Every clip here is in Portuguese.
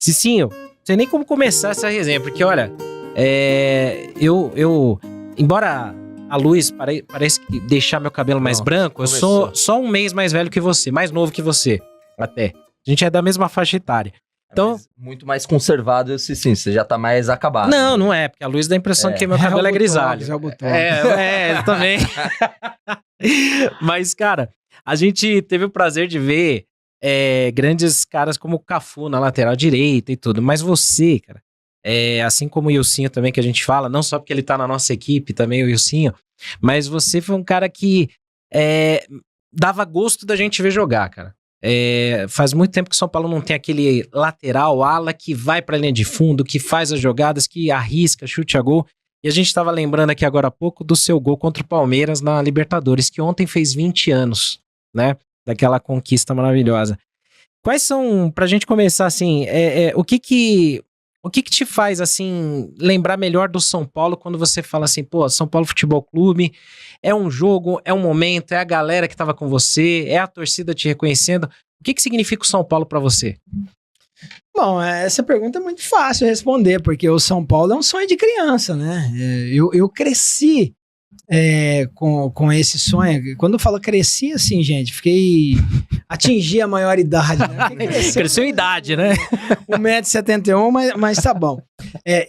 Cicinho, não sei nem como começar essa resenha, porque olha, embora a luz pareça que deixar meu cabelo mais branco, eu sou só um mês mais velho que você, mais novo que você, até. A gente é da mesma faixa etária. Então, muito mais conservado, sim, você já tá mais acabado. Não é, porque a luz dá a impressão que meu cabelo é grisalho. Também. Mas, cara, a gente teve o prazer de ver grandes caras como o Cafu na lateral direita e tudo, mas você, cara, assim como o Ilcinho também, que a gente fala, não só porque ele tá na nossa equipe, também o Ilcinho, mas você foi um cara que dava gosto da gente ver jogar, cara. Faz muito tempo que o São Paulo não tem aquele lateral, ala, que vai pra linha de fundo, que faz as jogadas, que arrisca, chute a gol. E a gente tava lembrando aqui agora há pouco do seu gol contra o Palmeiras na Libertadores, que ontem fez 20 anos, né? Daquela conquista maravilhosa. Quais são, pra gente começar assim, o que que te faz, assim, lembrar melhor do São Paulo quando você fala assim, pô, São Paulo Futebol Clube é um jogo, é um momento, é a galera que tava com você, é a torcida te reconhecendo. O que significa o São Paulo pra você? Bom, essa pergunta é muito fácil de responder, porque o São Paulo é um sonho de criança, né? Eu cresci com esse sonho. Quando eu falo cresci, assim, gente, atingi a maior idade, né? Cresceu em idade, né? 1,71 m, mas tá bom.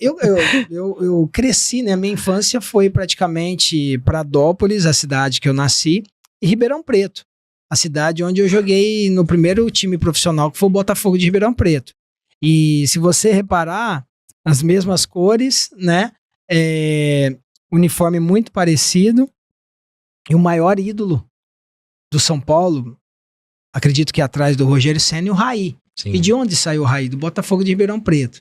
Eu cresci, né? Minha infância foi praticamente Pradópolis, a cidade que eu nasci, e Ribeirão Preto, a cidade onde eu joguei no primeiro time profissional, que foi o Botafogo de Ribeirão Preto. E se você reparar, as mesmas cores, né? Uniforme muito parecido, e o maior ídolo do São Paulo, acredito que atrás do Rogério Ceni, o Raí. Sim. E de onde saiu o Raí? Do Botafogo de Ribeirão Preto.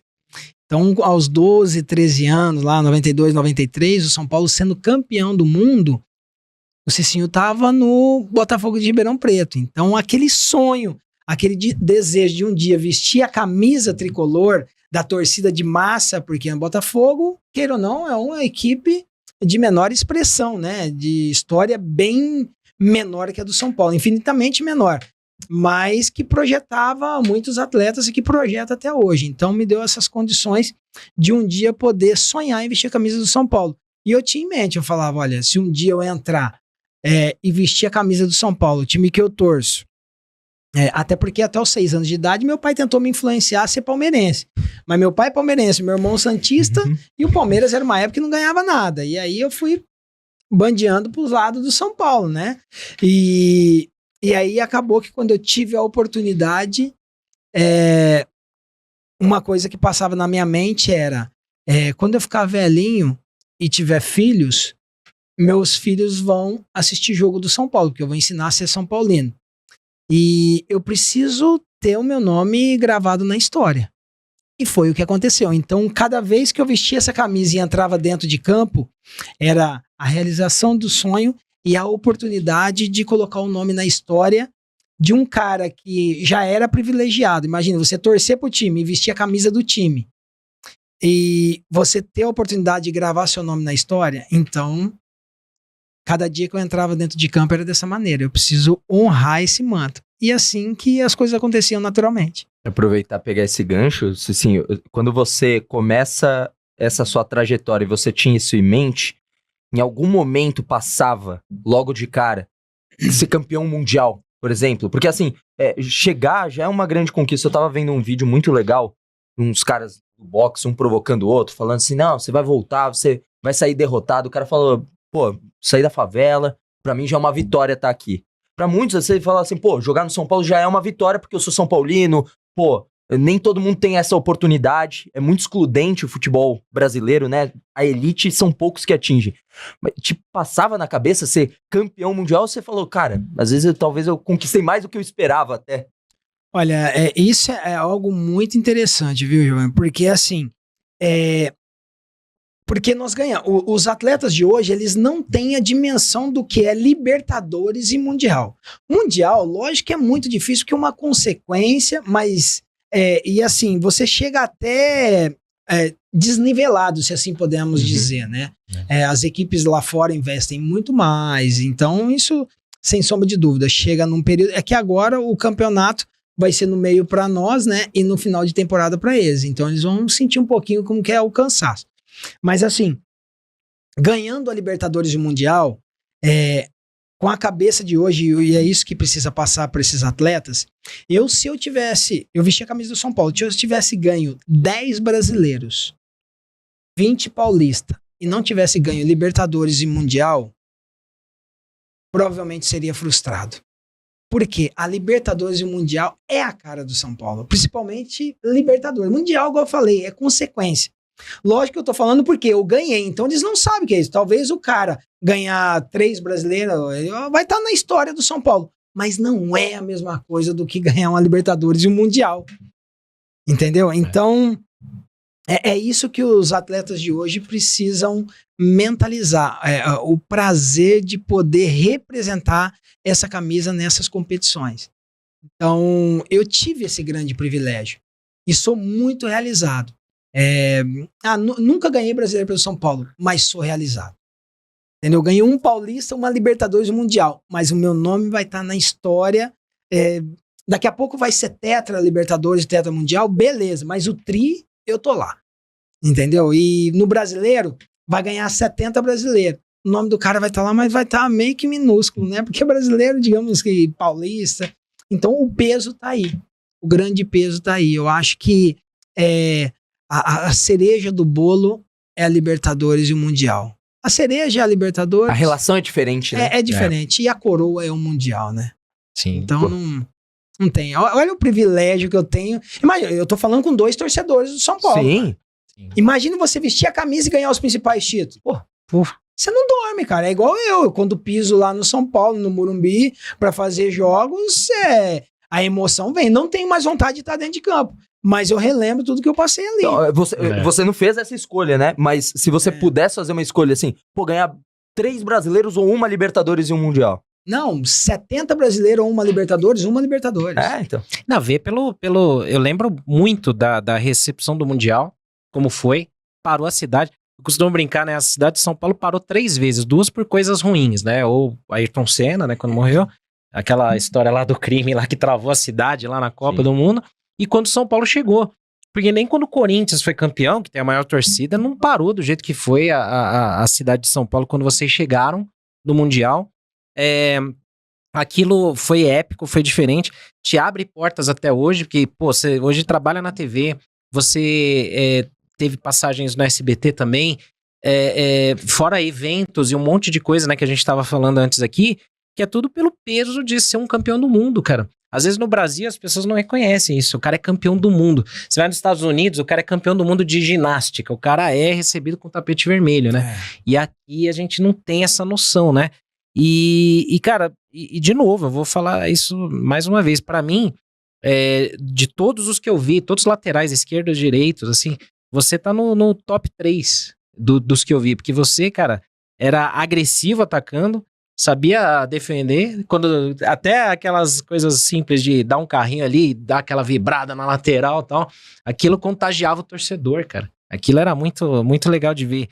Então, aos 12, 13 anos, lá 92, 93, o São Paulo sendo campeão do mundo, o Cicinho tava no Botafogo de Ribeirão Preto. Então, aquele sonho, aquele desejo de um dia vestir a camisa tricolor da torcida de massa, porque no Botafogo, queira ou não, é uma equipe de menor expressão, né? De história bem menor que a do São Paulo, infinitamente menor, mas que projetava muitos atletas e que projeta até hoje. Então me deu essas condições de um dia poder sonhar em vestir a camisa do São Paulo. E eu tinha em mente, eu falava, olha, se um dia eu entrar e vestir a camisa do São Paulo, o time que eu torço, até porque até os 6 anos de idade meu pai tentou me influenciar a ser palmeirense, mas meu pai é palmeirense, meu irmão santista, e o Palmeiras era uma época que não ganhava nada, e aí eu fui bandeando pros lados do São Paulo, né? E aí acabou que quando eu tive a oportunidade, uma coisa que passava na minha mente era, quando eu ficar velhinho e tiver filhos, meus filhos vão assistir jogo do São Paulo, porque eu vou ensinar a ser São Paulino. E eu preciso ter o meu nome gravado na história. E foi o que aconteceu. Então, cada vez que eu vestia essa camisa e entrava dentro de campo, era a realização do sonho e a oportunidade de colocar o nome na história de um cara que já era privilegiado. Imagina, você torcer pro time e vestir a camisa do time. E você ter a oportunidade de gravar seu nome na história. Então, cada dia que eu entrava dentro de campo era dessa maneira. Eu preciso honrar esse manto. E assim que as coisas aconteciam naturalmente. Aproveitar, pegar esse gancho, assim, quando você começa essa sua trajetória e você tinha isso em mente, em algum momento passava, logo de cara, ser campeão mundial, por exemplo. Porque assim, chegar já é uma grande conquista. Eu tava vendo um vídeo muito legal, uns caras do boxe, um provocando o outro, falando assim, não, você vai voltar, você vai sair derrotado. O cara falou, pô, sair da favela, pra mim já é uma vitória estar aqui. Pra muitos, você fala assim, pô, jogar no São Paulo já é uma vitória porque eu sou São Paulino, pô, nem todo mundo tem essa oportunidade, é muito excludente o futebol brasileiro, né? A elite são poucos que atingem. Mas te passava na cabeça ser campeão mundial, você falou, cara, às vezes talvez eu conquistei mais do que eu esperava até. Olha, isso é algo muito interessante, viu, Giovanni? Porque assim, porque nós ganhamos. Os atletas de hoje, eles não têm a dimensão do que é Libertadores e Mundial. Mundial, lógico que é muito difícil, porque é uma consequência, mas... e assim, você chega até desnivelado, se assim podemos dizer, né? As equipes lá fora investem muito mais, então isso, sem sombra de dúvida, chega num período... É que agora o campeonato vai ser no meio para nós, né? E no final de temporada para eles. Então eles vão sentir um pouquinho como que é o cansaço. Mas assim, ganhando a Libertadores e o Mundial, com a cabeça de hoje, e é isso que precisa passar para esses atletas, eu vesti a camisa do São Paulo, se eu tivesse ganho 10 brasileiros, 20 paulista, e não tivesse ganho Libertadores e Mundial, provavelmente seria frustrado. Porque a Libertadores e o Mundial é a cara do São Paulo. Principalmente Libertadores. Mundial, igual eu falei, é consequência. Lógico que eu tô falando porque eu ganhei. Então eles não sabem o que é isso. Talvez o cara ganhar 3 brasileiros vai estar na história do São Paulo. Mas não é a mesma coisa do que ganhar uma Libertadores e um Mundial. Entendeu? Então é isso que os atletas de hoje precisam mentalizar. O prazer de poder representar essa camisa nessas competições. Então, eu tive esse grande privilégio e sou muito realizado. Nunca ganhei brasileiro pelo São Paulo, mas sou realizado. Entendeu? Eu ganhei um paulista, uma Libertadores e um Mundial, mas o meu nome vai estar na história. Daqui a pouco vai ser tetra Libertadores e tetra Mundial, beleza, mas o tri, eu tô lá. Entendeu? E no brasileiro, vai ganhar 70 brasileiros. O nome do cara vai estar lá, mas vai estar meio que minúsculo, né? Porque brasileiro, digamos que paulista. Então o peso tá aí. O grande peso tá aí. Eu acho que a cereja do bolo é a Libertadores e o Mundial. A cereja é a Libertadores. A relação é diferente, né? É diferente. E a coroa é o Mundial, né? Sim. Então não tem. Olha o privilégio que eu tenho. Imagina, eu tô falando com 2 torcedores do São Paulo. Sim. Imagina você vestir a camisa e ganhar os principais títulos. Pô, você não dorme, cara. É igual eu. Quando piso lá no São Paulo, no Morumbi, pra fazer jogos, a emoção vem. Não tenho mais vontade de estar dentro de campo. Mas eu relembro tudo que eu passei ali. Então, você não fez essa escolha, né? Mas se você pudesse fazer uma escolha assim, ganhar 3 brasileiros ou uma Libertadores e um Mundial. Não, 70 brasileiros ou uma Libertadores, uma Libertadores. Então. Não, ver eu lembro muito da recepção do Mundial, como foi, parou a cidade. Eu costumo brincar, né? A cidade de São Paulo parou 3 vezes, 2 por coisas ruins, né? Ou Ayrton Senna, né? Quando morreu, aquela história lá do crime lá que travou a cidade lá na Copa do Mundo, e quando São Paulo chegou. Porque nem quando o Corinthians foi campeão, que tem a maior torcida, não parou do jeito que foi a cidade de São Paulo quando vocês chegaram no Mundial. Aquilo foi épico, foi diferente, te abre portas até hoje, porque, você hoje trabalha na TV, você teve passagens no SBT também, fora eventos e um monte de coisa, né, que a gente tava falando antes aqui, que é tudo pelo peso de ser um campeão do mundo, cara. Às vezes no Brasil as pessoas não reconhecem isso, o cara é campeão do mundo. Você vai nos Estados Unidos, o cara é campeão do mundo de ginástica, o cara é recebido com tapete vermelho, né? E aqui a gente não tem essa noção, né? E cara, de novo, eu vou falar isso mais uma vez, pra mim, de todos os que eu vi, todos os laterais, esquerdos, direitos, assim, você tá no top 3 dos que eu vi, porque você, cara, era agressivo atacando, sabia defender, quando até aquelas coisas simples de dar um carrinho ali, dar aquela vibrada na lateral e tal, aquilo contagiava o torcedor, cara. Aquilo era muito, muito legal de ver.